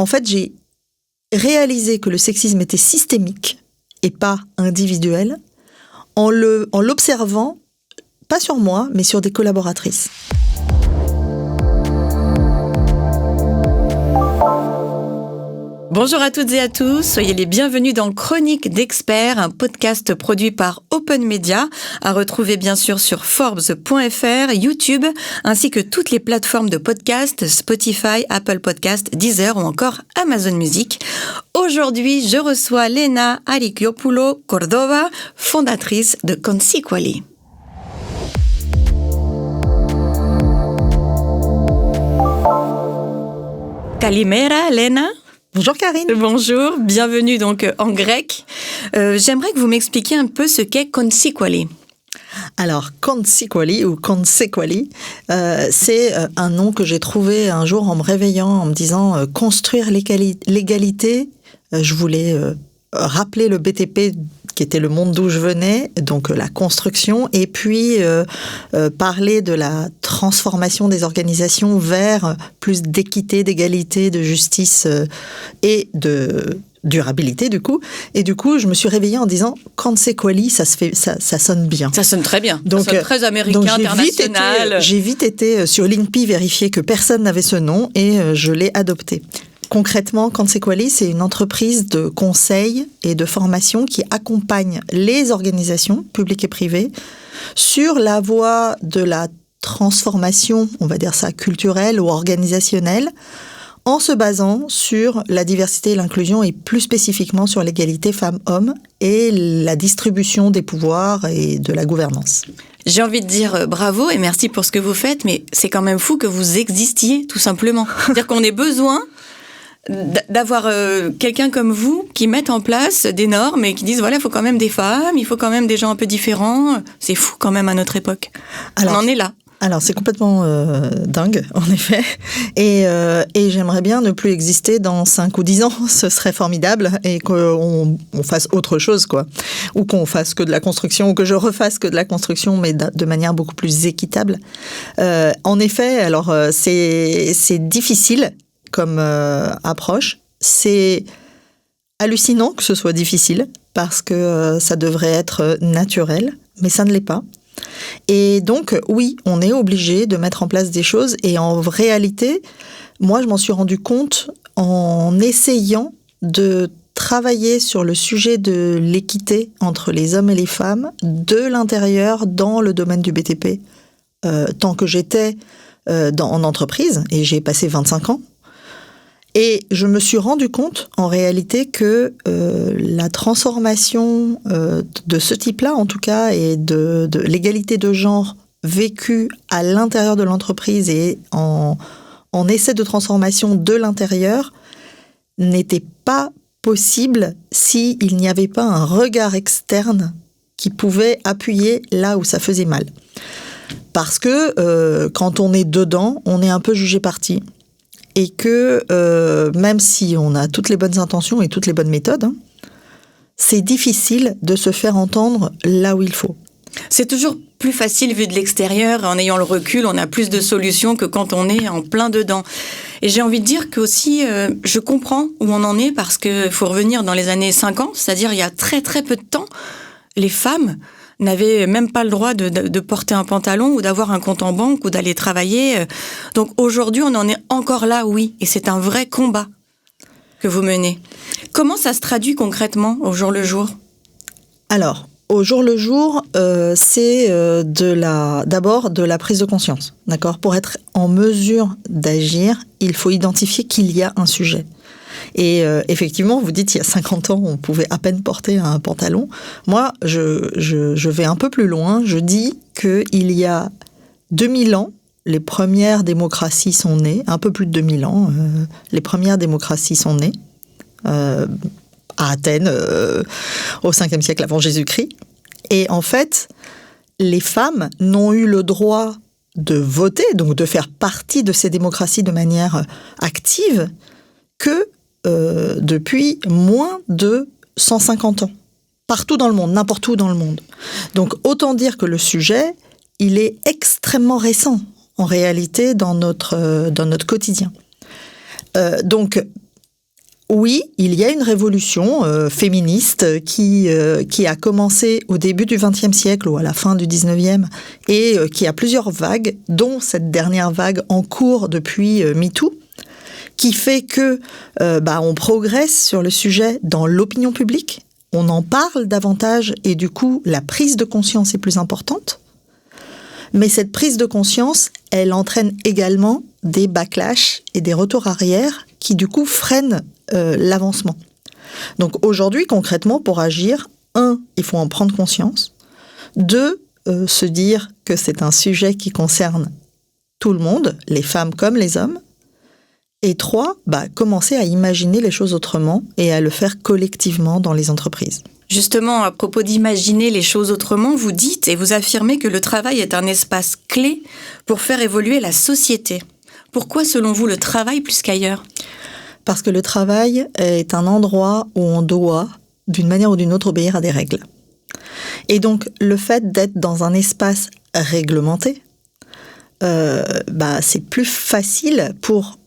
en fait, j'ai réalisé que le sexisme était systémique et pas individuel en l'observant, pas sur moi, mais sur des collaboratrices. Bonjour à toutes et à tous, soyez les bienvenus dans Chronique d'experts, un podcast produit par Open Media, à retrouver bien sûr sur Forbes.fr, YouTube, ainsi que toutes les plateformes de podcast, Spotify, Apple Podcast, Deezer ou encore Amazon Music. Aujourd'hui, je reçois Lena Arikiopoulou Cordova, fondatrice de Consequally. Kalimera, Lena. Bonjour Karine. Bonjour, bienvenue donc en grec. J'aimerais que vous m'expliquiez un peu ce qu'est Consequally. Alors, Consequally ou Consequally, c'est un nom que j'ai trouvé un jour en me réveillant, en me disant construire l'égalité. Je voulais rappeler le BTP qui était le monde d'où je venais, donc la construction, et puis parler de la transformation des organisations vers plus d'équité, d'égalité, de justice et de durabilité du coup. Et du coup, je me suis réveillée en disant Consequally, ça sonne bien. Ça sonne très bien. Donc, ça sonne très américain, international. J'ai vite été sur LinkedIn vérifier que personne n'avait ce nom et je l'ai adopté. Concrètement, Consequally, c'est une entreprise de conseil et de formation qui accompagne les organisations publiques et privées sur la voie de la transformation, on va dire ça, culturelle ou organisationnelle, en se basant sur la diversité et l'inclusion et plus spécifiquement sur l'égalité femmes-hommes et la distribution des pouvoirs et de la gouvernance. J'ai envie de dire bravo et merci pour ce que vous faites, mais c'est quand même fou que vous existiez, tout simplement. C'est-à-dire qu'on ait besoin d'avoir quelqu'un comme vous qui mette en place des normes et qui disent voilà, il faut quand même des femmes, il faut quand même des gens un peu différents. C'est fou quand même à notre époque. Alors, on en est là. Alors c'est complètement dingue, en effet. Et j'aimerais bien ne plus exister dans 5 ou 10 ans. Ce serait formidable et qu'on fasse autre chose, quoi. Ou qu'on fasse que de la construction, ou que je refasse que de la construction, mais de manière beaucoup plus équitable. En effet, alors c'est difficile comme approche. C'est hallucinant que ce soit difficile parce que ça devrait être naturel, mais ça ne l'est pas. Et donc, oui, on est obligé de mettre en place des choses. Et en réalité, moi, je m'en suis rendu compte en essayant de travailler sur le sujet de l'équité entre les hommes et les femmes de l'intérieur dans le domaine du BTP. Tant que j'étais en entreprise, et j'ai passé 25 ans, et je me suis rendu compte, en réalité, que la transformation de ce type-là, en tout cas, et de l'égalité de genre vécue à l'intérieur de l'entreprise et en essai de transformation de l'intérieur, n'était pas possible s'il n'y avait pas un regard externe qui pouvait appuyer là où ça faisait mal. Parce que quand on est dedans, on est un peu jugé parti. Et que même si on a toutes les bonnes intentions et toutes les bonnes méthodes, c'est difficile de se faire entendre là où il faut. C'est toujours plus facile vu de l'extérieur. En ayant le recul, on a plus de solutions que quand on est en plein dedans. Et j'ai envie de dire que aussi, je comprends où on en est parce qu'il faut revenir dans les années 50, c'est-à-dire il y a très très peu de temps, les femmes n'avaient même pas le droit de porter un pantalon ou d'avoir un compte en banque ou d'aller travailler. Donc aujourd'hui, on en est encore là, oui. Et c'est un vrai combat que vous menez. Comment ça se traduit concrètement au jour le jour ? Alors, au jour le jour, c'est d'abord de la prise de conscience. D'accord ? Pour être en mesure d'agir, il faut identifier qu'il y a un sujet. Et effectivement, vous dites, il y a 50 ans, on pouvait à peine porter un pantalon. Moi, je vais un peu plus loin. Je dis qu'il y a 2000 ans, les premières démocraties sont nées. Un peu plus de 2000 ans, les premières démocraties sont nées. À Athènes, au 5e siècle avant Jésus-Christ. Et en fait, les femmes n'ont eu le droit de voter, donc de faire partie de ces démocraties de manière active, que depuis moins de 150 ans. Partout dans le monde, n'importe où dans le monde. Donc autant dire que le sujet, il est extrêmement récent, en réalité, dans notre quotidien. Donc oui, il y a une révolution féministe qui a commencé au début du XXe siècle ou à la fin du XIXe et qui a plusieurs vagues, dont cette dernière vague en cours depuis MeToo, qui fait que on progresse sur le sujet dans l'opinion publique, on en parle davantage et du coup la prise de conscience est plus importante. Mais cette prise de conscience, elle entraîne également des backlash et des retours arrière qui du coup freinent l'avancement. Donc aujourd'hui, concrètement, pour agir, 1, il faut en prendre conscience. 2, se dire que c'est un sujet qui concerne tout le monde, les femmes comme les hommes. Et 3, commencer à imaginer les choses autrement et à le faire collectivement dans les entreprises. Justement, à propos d'imaginer les choses autrement, vous dites et vous affirmez que le travail est un espace clé pour faire évoluer la société. Pourquoi, selon vous, le travail plus qu'ailleurs ? Parce que le travail est un endroit où on doit, d'une manière ou d'une autre, obéir à des règles. Et donc, le fait d'être dans un espace réglementé, c'est plus facile pour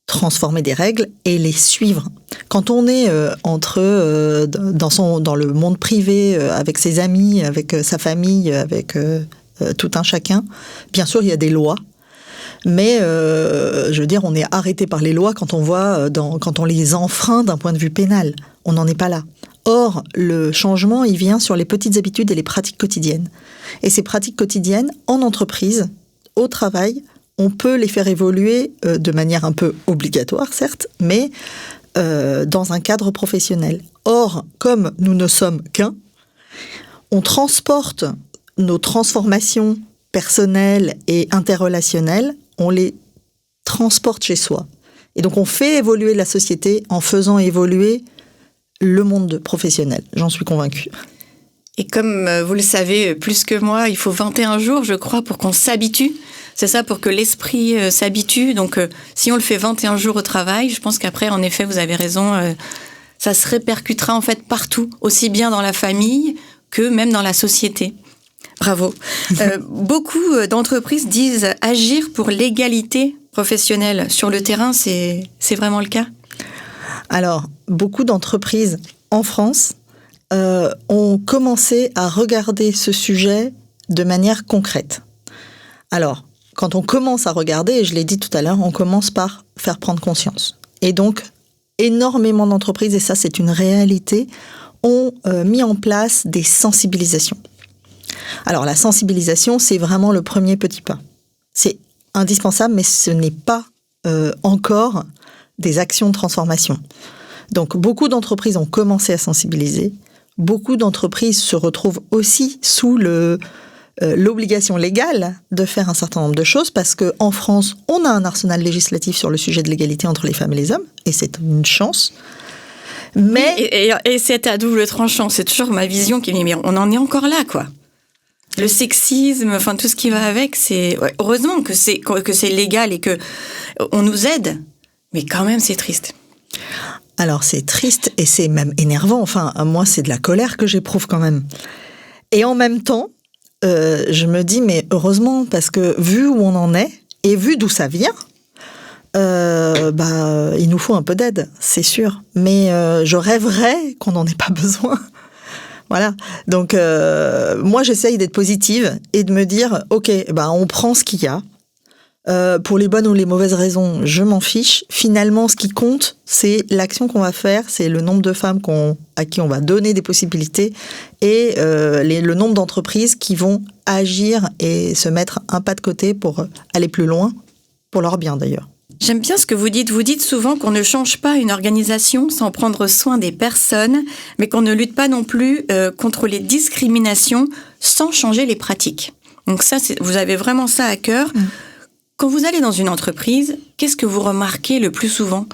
transformer des règles et les suivre. Quand on est dans le monde privé, avec ses amis, avec sa famille, avec tout un chacun, bien sûr, il y a des lois. Mais, je veux dire, on est arrêté par les lois quand on les enfreint d'un point de vue pénal. On n'en est pas là. Or, le changement, il vient sur les petites habitudes et les pratiques quotidiennes. Et ces pratiques quotidiennes, en entreprise, au travail, on peut les faire évoluer de manière un peu obligatoire, certes, mais dans un cadre professionnel. Or, comme nous ne sommes qu'un, on transporte nos transformations personnelles et interrelationnelles, on les transporte chez soi. Et donc, on fait évoluer la société en faisant évoluer le monde professionnel. J'en suis convaincue. Et comme vous le savez plus que moi, il faut 21 jours, je crois, pour qu'on s'habitue. C'est ça, pour que l'esprit s'habitue. Donc, si on le fait 21 jours au travail, je pense qu'après, en effet, vous avez raison, ça se répercutera en fait partout, aussi bien dans la famille que même dans la société. Bravo. Beaucoup d'entreprises disent agir pour l'égalité professionnelle. Sur le terrain, c'est vraiment le cas ? Alors, beaucoup d'entreprises en France ont commencé à regarder ce sujet de manière concrète. Alors, quand on commence à regarder, et je l'ai dit tout à l'heure, on commence par faire prendre conscience. Et donc, énormément d'entreprises, et ça c'est une réalité, ont mis en place des sensibilisations. Alors, la sensibilisation, c'est vraiment le premier petit pas. C'est indispensable, mais ce n'est pas encore des actions de transformation. Donc, beaucoup d'entreprises ont commencé à sensibiliser. Beaucoup d'entreprises se retrouvent aussi sous l'obligation légale de faire un certain nombre de choses parce qu'en France, on a un arsenal législatif sur le sujet de l'égalité entre les femmes et les hommes, et c'est une chance. Mais... Et c'est à double tranchant, c'est toujours ma vision qui me dit, mais on en est encore là, quoi. Le sexisme, enfin tout ce qui va avec, c'est... Ouais, heureusement que c'est légal et que on nous aide, mais quand même c'est triste. Alors c'est triste et c'est même énervant, enfin moi c'est de la colère que j'éprouve quand même. Et en même temps, je me dis, mais heureusement, parce que vu où on en est, et vu d'où ça vient, il nous faut un peu d'aide, c'est sûr. Mais je rêverais qu'on n'en ait pas besoin. Voilà. Donc, moi, j'essaye d'être positive et de me dire, ok, on prend ce qu'il y a. Pour les bonnes ou les mauvaises raisons, je m'en fiche. Finalement, ce qui compte, c'est l'action qu'on va faire, c'est le nombre de femmes à qui on va donner des possibilités et le nombre d'entreprises qui vont agir et se mettre un pas de côté pour aller plus loin, pour leur bien d'ailleurs. J'aime bien ce que vous dites. Vous dites souvent qu'on ne change pas une organisation sans prendre soin des personnes, mais qu'on ne lutte pas non plus contre les discriminations sans changer les pratiques. Donc ça, vous avez vraiment ça à cœur. Quand vous allez dans une entreprise, qu'est-ce que vous remarquez le plus souvent ?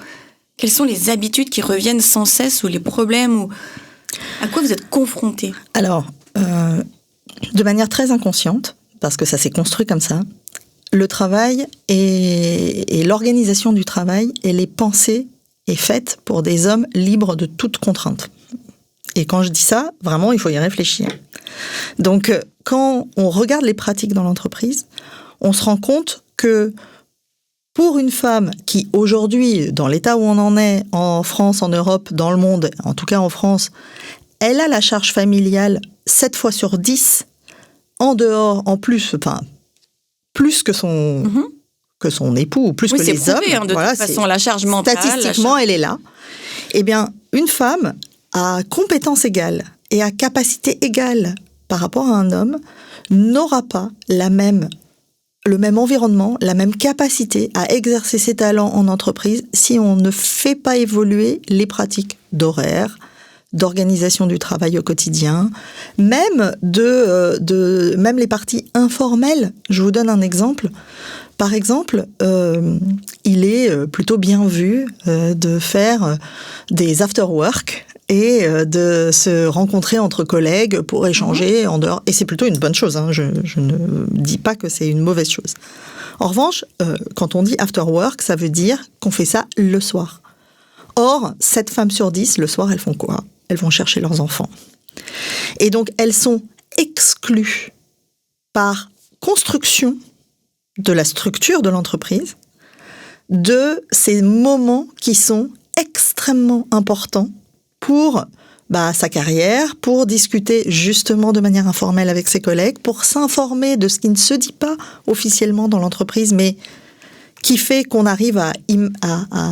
Quelles sont les habitudes qui reviennent sans cesse ou les problèmes ou à quoi vous êtes confrontés ? Alors, de manière très inconsciente, parce que ça s'est construit comme ça, le travail et l'organisation du travail, elle est pensée et faite pour des hommes libres de toute contrainte. Et quand je dis ça, vraiment, il faut y réfléchir. Donc, quand on regarde les pratiques dans l'entreprise, on se rend compte que Pour une femme qui, aujourd'hui, dans l'état où on en est, en France, en Europe, dans le monde, en tout cas en France, elle a la charge familiale 7 fois sur 10, en dehors, en plus, enfin, plus que son époux, ou plus que les hommes. Prouvé, de toute façon, la charge mentale. Statistiquement, elle est là. Eh bien, une femme à compétence égale et à capacité égale par rapport à un homme n'aura pas le même environnement, la même capacité à exercer ses talents en entreprise si on ne fait pas évoluer les pratiques d'horaire, d'organisation du travail au quotidien, même même les parties informelles. Je vous donne un exemple. Par exemple, il est plutôt bien vu de faire des after-work et de se rencontrer entre collègues pour échanger en dehors. Et c'est plutôt une bonne chose, hein. Je ne dis pas que c'est une mauvaise chose. En revanche, quand on dit after-work, ça veut dire qu'on fait ça le soir. Or, 7 femmes sur 10, le soir, elles font quoi ? Elles vont chercher leurs enfants. Et donc, elles sont exclues par construction de la structure de l'entreprise, de ces moments qui sont extrêmement importants pour sa carrière, pour discuter justement de manière informelle avec ses collègues, pour s'informer de ce qui ne se dit pas officiellement dans l'entreprise, mais qui fait qu'on arrive à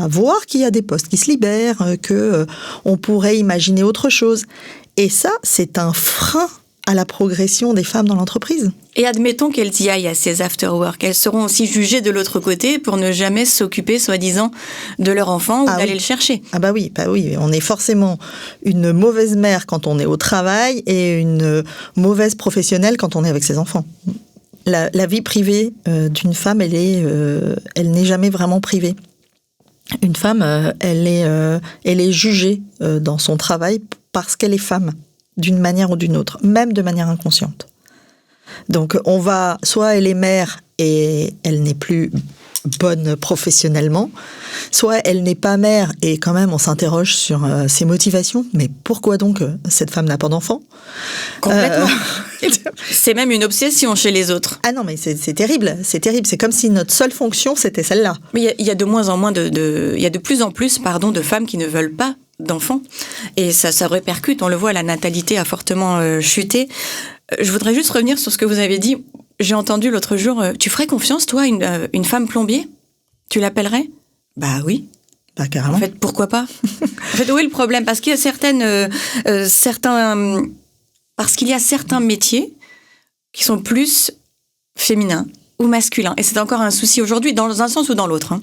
voir qu'il y a des postes qui se libèrent, qu'on pourrait imaginer autre chose. Et ça, c'est un frein à la progression des femmes dans l'entreprise. Et admettons qu'elles y aillent à ces after-work, elles seront aussi jugées de l'autre côté pour ne jamais s'occuper, soi-disant, de leur enfant ou d'aller le chercher. Ah bah oui, on est forcément une mauvaise mère quand on est au travail et une mauvaise professionnelle quand on est avec ses enfants. La vie privée d'une femme, elle n'est jamais vraiment privée. Une femme, elle est jugée dans son travail parce qu'elle est femme, d'une manière ou d'une autre, même de manière inconsciente. Donc, soit elle est mère et elle n'est plus bonne professionnellement, soit elle n'est pas mère et quand même on s'interroge sur ses motivations. Mais pourquoi donc cette femme n'a pas d'enfant ? Complètement. C'est même une obsession chez les autres. Ah non, mais c'est terrible, c'est terrible. C'est comme si notre seule fonction, c'était celle-là. Mais il y a de moins en moins il y a de plus en plus, de femmes qui ne veulent pas d'enfants. Et ça répercute, on le voit, la natalité a fortement chuté. Je voudrais juste revenir sur ce que vous avez dit. J'ai entendu l'autre jour, tu ferais confiance, toi, à une femme plombier ? Tu l'appellerais ? Bah oui. Bah carrément. En fait, pourquoi pas ? En fait, où est le problème ? Parce qu'il y a parce qu'il y a certains métiers qui sont plus féminins ou masculins. Et c'est encore un souci aujourd'hui, dans un sens ou dans l'autre. Hein.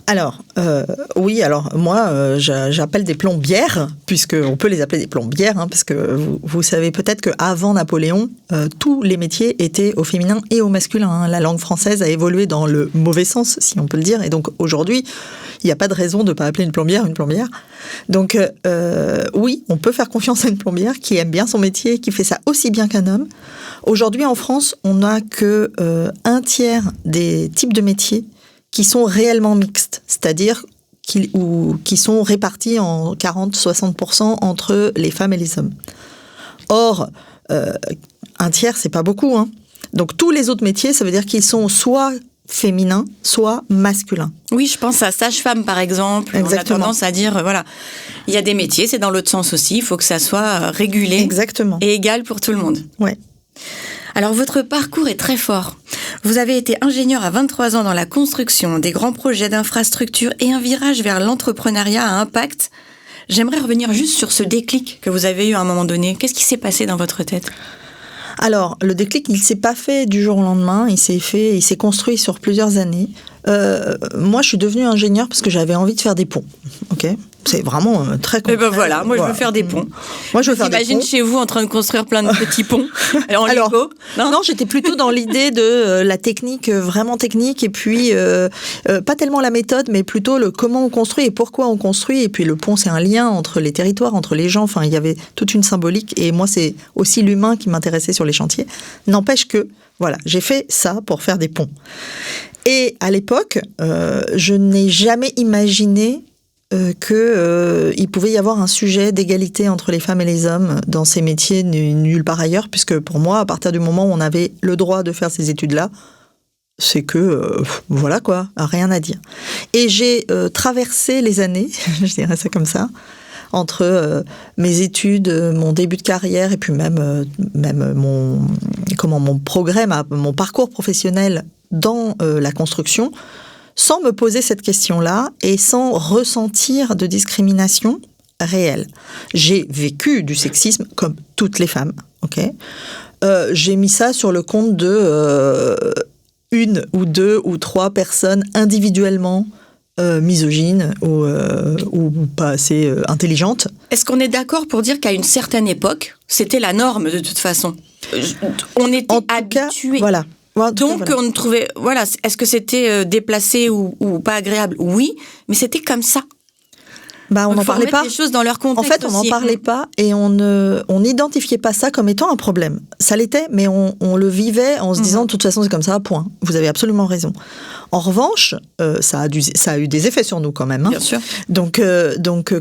Alors, oui, moi, j'appelle des plombières, puisqu'on peut les appeler des plombières, hein, parce que vous savez peut-être qu'avant Napoléon, tous les métiers étaient au féminin et au masculin. Hein. La langue française a évolué dans le mauvais sens, si on peut le dire. Et donc, aujourd'hui, il n'y a pas de raison de ne pas appeler une plombière. Donc, oui, on peut faire confiance à une plombière qui aime bien son métier, qui fait ça aussi bien qu'un homme. Aujourd'hui, en France, on n'a que un tiers des types de métiers qui sont réellement mixtes, c'est-à-dire qui sont répartis en 40-60% entre les femmes et les hommes. Or, un tiers, c'est pas beaucoup. Hein. Donc, tous les autres métiers, ça veut dire qu'ils sont soit féminins, soit masculins. Oui, je pense à sage-femme, par exemple. Exactement. On a tendance à dire, voilà, il y a des métiers, c'est dans l'autre sens aussi, il faut que ça soit régulé. Exactement. Et égal pour tout le monde. Ouais. Alors, votre parcours est très fort. Vous avez été ingénieur à 23 ans dans la construction, des grands projets d'infrastructure et un virage vers l'entrepreneuriat à impact. J'aimerais revenir juste sur ce déclic que vous avez eu à un moment donné. Qu'est-ce qui s'est passé dans votre tête ? Alors, le déclic, il ne s'est pas fait du jour au lendemain, il s'est construit sur plusieurs années. Moi, je suis devenue ingénieure parce que j'avais envie de faire des ponts. Ok, c'est vraiment très concret. Et ben voilà, moi je veux faire des ponts. Moi, je veux faire des ponts. J'imagine chez vous en train de construire plein de petits ponts en Lego. Non, j'étais plutôt dans l'idée de la technique, vraiment technique, et puis pas tellement la méthode, mais plutôt le comment on construit et pourquoi on construit. Et puis le pont, c'est un lien entre les territoires, entre les gens. Enfin, il y avait toute une symbolique. Et moi, c'est aussi l'humain qui m'intéressait sur les chantiers. N'empêche que, voilà, j'ai fait ça pour faire des ponts. Et à l'époque, je n'ai jamais imaginé qu'il pouvait y avoir un sujet d'égalité entre les femmes et les hommes dans ces métiers nulle part ailleurs, puisque pour moi, à partir du moment où on avait le droit de faire ces études-là, c'est que, voilà quoi, rien à dire. Et j'ai traversé les années, je dirais ça comme ça, entre mes études, mon début de carrière et puis même mon progrès, mon parcours professionnel dans la construction, sans me poser cette question-là et sans ressentir de discrimination réelle. J'ai vécu du sexisme comme toutes les femmes, ok ? J'ai mis ça sur le compte de une ou deux ou trois personnes individuellement misogynes ou pas assez intelligentes. Est-ce qu'on est d'accord pour dire qu'à une certaine époque, c'était la norme de toute façon ? On était habitués. Voilà. Donc, on trouvait, voilà, est-ce que c'était déplacé ou pas agréable ? Oui, mais c'était comme ça. On n'en parlait pas. Les choses dans leur contexte. En fait, on n'en parlait pas et on n'identifiait pas ça comme étant un problème. Ça l'était, mais on le vivait en se disant de toute façon c'est comme ça, point. Vous avez absolument raison. En revanche, ça a eu des effets sur nous quand même. Hein. Bien sûr. Donc,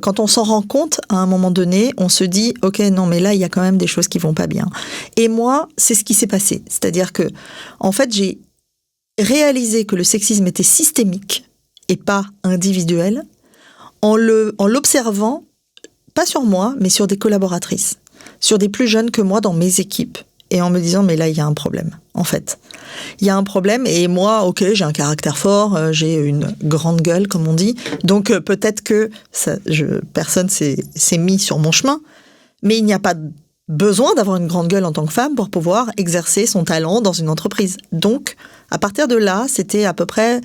quand on s'en rend compte, à un moment donné, on se dit ok, non, mais là il y a quand même des choses qui vont pas bien. Et moi, c'est ce qui s'est passé. C'est-à-dire que, en fait, j'ai réalisé que le sexisme était systémique et pas individuel. En l'observant, pas sur moi, mais sur des collaboratrices, sur des plus jeunes que moi dans mes équipes, et en me disant, mais là, il y a un problème, en fait. Il y a un problème, et moi, ok, j'ai un caractère fort, j'ai une grande gueule, comme on dit, donc peut-être que personne s'est mis sur mon chemin, mais il n'y a pas besoin d'avoir une grande gueule en tant que femme pour pouvoir exercer son talent dans une entreprise. Donc, à partir de là, c'était à peu près...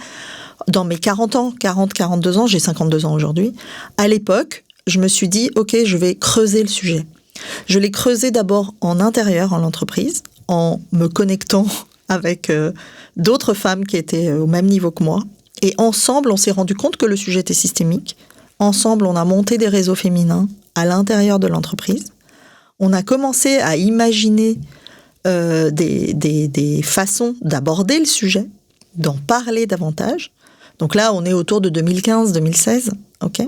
Dans mes 42 ans, j'ai 52 ans aujourd'hui, à l'époque, je me suis dit, ok, je vais creuser le sujet. Je l'ai creusé d'abord en intérieur, en l'entreprise, en me connectant avec d'autres femmes qui étaient au même niveau que moi. Et ensemble, on s'est rendu compte que le sujet était systémique. Ensemble, on a monté des réseaux féminins à l'intérieur de l'entreprise. On a commencé à imaginer des façons d'aborder le sujet, d'en parler davantage. Donc là, on est autour de 2015-2016, ok.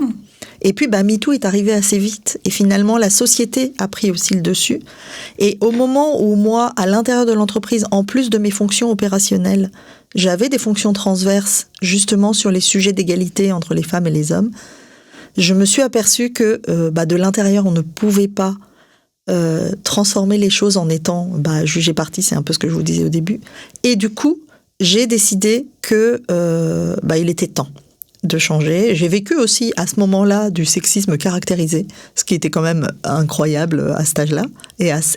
Et puis, MeToo est arrivé assez vite. Et finalement, la société a pris aussi le dessus. Et au moment où moi, à l'intérieur de l'entreprise, en plus de mes fonctions opérationnelles, j'avais des fonctions transverses, justement sur les sujets d'égalité entre les femmes et les hommes, je me suis aperçue que de l'intérieur, on ne pouvait pas transformer les choses en étant jugé parti, c'est un peu ce que je vous disais au début. Et du coup, j'ai décidé que il était temps de changer. J'ai vécu aussi à ce moment-là du sexisme caractérisé, ce qui était quand même incroyable à cet âge-là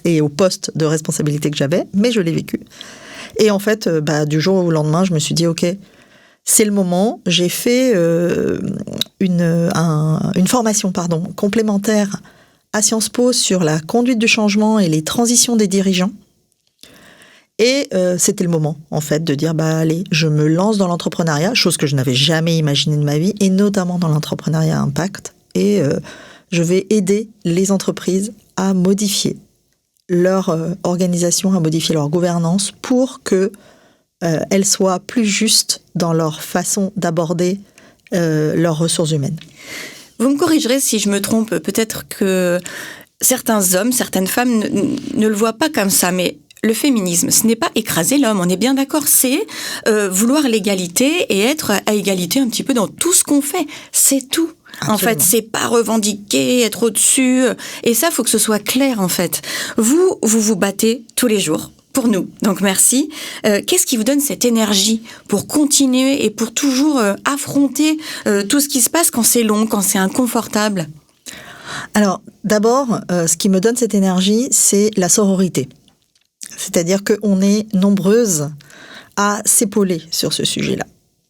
et au poste de responsabilité que j'avais, mais je l'ai vécu. Et en fait, du jour au lendemain, je me suis dit ok, c'est le moment. J'ai fait une formation complémentaire à Sciences Po sur la conduite du changement et les transitions des dirigeants. Et c'était le moment, en fait, de dire, allez, je me lance dans l'entrepreneuriat, chose que je n'avais jamais imaginée de ma vie, et notamment dans l'entrepreneuriat à impact. Et je vais aider les entreprises à modifier leur organisation, à modifier leur gouvernance pour qu'elles soient plus justes dans leur façon d'aborder leurs ressources humaines. Vous me corrigerez si je me trompe, peut-être que certains hommes, certaines femmes ne le voient pas comme ça, mais... Le féminisme, ce n'est pas écraser l'homme, on est bien d'accord, c'est vouloir l'égalité et être à égalité un petit peu dans tout ce qu'on fait, c'est tout. Absolument. En fait, c'est pas revendiquer, être au-dessus, et ça, faut que ce soit clair en fait. Vous vous battez tous les jours pour nous, donc merci. Qu'est-ce qui vous donne cette énergie pour continuer et pour toujours affronter tout ce qui se passe quand c'est long, quand c'est inconfortable ? Alors, d'abord, ce qui me donne cette énergie, c'est la sororité. C'est-à-dire qu'on est nombreuses à s'épauler sur ce sujet-là.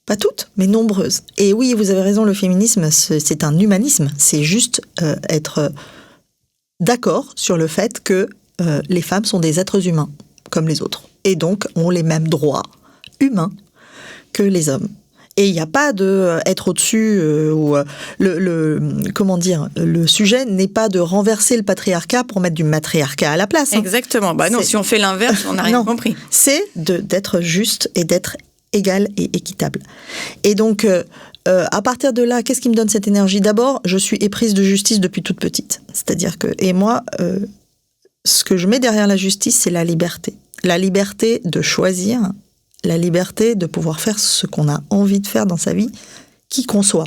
Pas toutes, mais nombreuses. Et oui, vous avez raison, le féminisme, c'est un humanisme. C'est juste être d'accord sur le fait que les femmes sont des êtres humains, comme les autres. Et donc, ont les mêmes droits humains que les hommes. Et il n'y a pas de être au-dessus ou le sujet n'est pas de renverser le patriarcat pour mettre du matriarcat à la place. Hein. Exactement. Non, si on fait l'inverse, on n'a rien compris. C'est d'être juste et d'être égal et équitable. Et donc, à partir de là, qu'est-ce qui me donne cette énergie ? D'abord, je suis éprise de justice depuis toute petite. C'est-à-dire que, et moi, ce que je mets derrière la justice, c'est la liberté. La liberté de choisir la liberté de pouvoir faire ce qu'on a envie de faire dans sa vie, qui qu'on soit.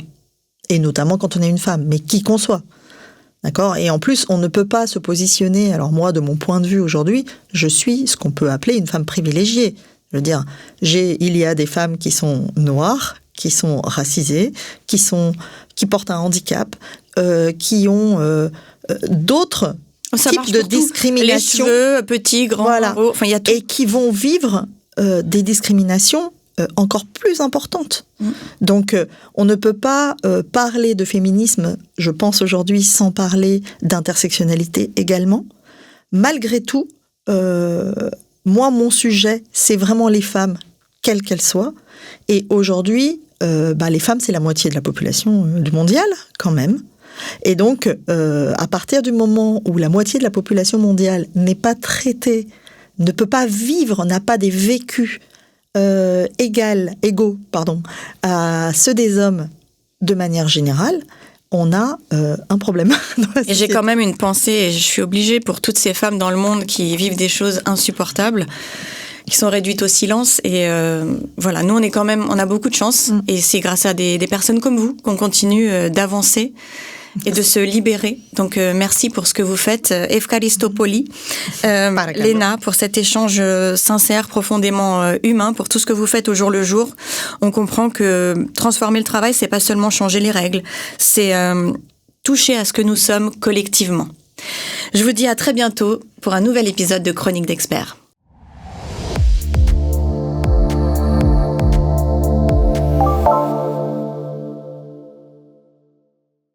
Et notamment quand on est une femme, mais qui qu'on soit. D'accord ? Et en plus, on ne peut pas se positionner, alors moi, de mon point de vue aujourd'hui, je suis ce qu'on peut appeler une femme privilégiée. Je veux dire, il y a des femmes qui sont noires, qui sont racisées, qui portent un handicap, qui ont d'autres types de discrimination. Les cheveux, petits, grands, voilà. gros, enfin, il y a tout. Et qui vont vivre des discriminations encore plus importantes. Donc, on ne peut pas parler de féminisme, je pense aujourd'hui, sans parler d'intersectionnalité également. Malgré tout, moi, mon sujet, c'est vraiment les femmes, quelles qu'elles soient. Et aujourd'hui, les femmes, c'est la moitié de la population du mondial, quand même. Et donc, à partir du moment où la moitié de la population mondiale n'est pas traitée, ne peut pas vivre, n'a pas des vécus égaux à ceux des hommes de manière générale, on a un problème dans la société. Et j'ai quand même une pensée, et je suis obligée pour toutes ces femmes dans le monde qui vivent des choses insupportables, qui sont réduites au silence. Et voilà, nous, on a beaucoup de chance. Et c'est grâce à des personnes comme vous qu'on continue d'avancer et de se libérer. Donc, merci pour ce que vous faites. Efkaristopoli, Léna, pour cet échange sincère, profondément humain, pour tout ce que vous faites au jour le jour. On comprend que transformer le travail, c'est pas seulement changer les règles, c'est toucher à ce que nous sommes collectivement. Je vous dis à très bientôt pour un nouvel épisode de Chronique d'Experts.